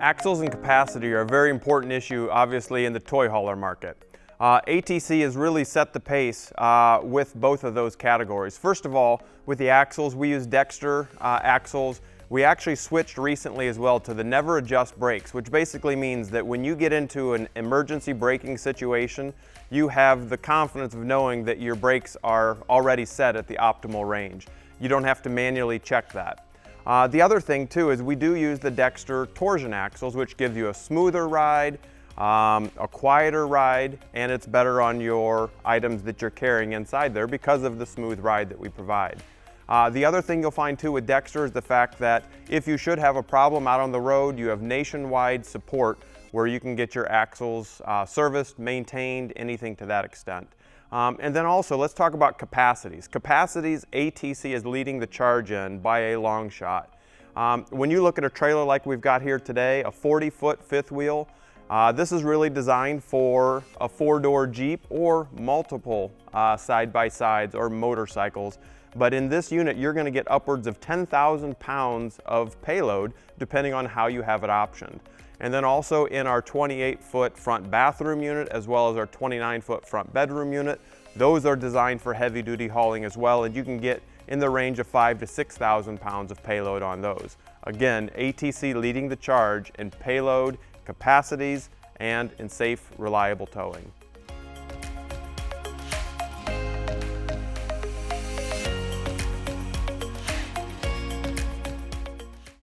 Axles and capacity are a very important issue, obviously, in the toy hauler market. ATC has really set the pace with both of those categories. First of all, with the axles, we use Dexter Axles. We actually switched recently as well to the never adjust brakes, which basically means that when you get into an emergency braking situation, you have the confidence of knowing that your brakes are already set at the optimal range. You don't have to manually check that. The other thing too is we do use the Dexter Torsion axles, which gives you a smoother ride, a quieter ride, and it's better on your items that you're carrying inside there because of the smooth ride that we provide. The other thing you'll find too with Dexter is the fact that if you should have a problem out on the road, you have nationwide support where you can get your axles serviced, maintained, anything to that extent. And then also, let's talk about Capacities. Capacities, ATC is leading the charge in by a long shot. When you look at a trailer like we've got here today, a 40-foot fifth wheel, this is really designed for a four-door Jeep or multiple side-by-sides or motorcycles. But in this unit, you're going to get upwards of 10,000 pounds of payload, depending on how you have it optioned. And then also in our 28-foot front bathroom unit, as well as our 29-foot front bedroom unit, those are designed for heavy-duty hauling as well, and you can get in the range of 5,000 to 6,000 pounds of payload on those. Again, ATC leading the charge in payload, capacities, and in safe, reliable towing.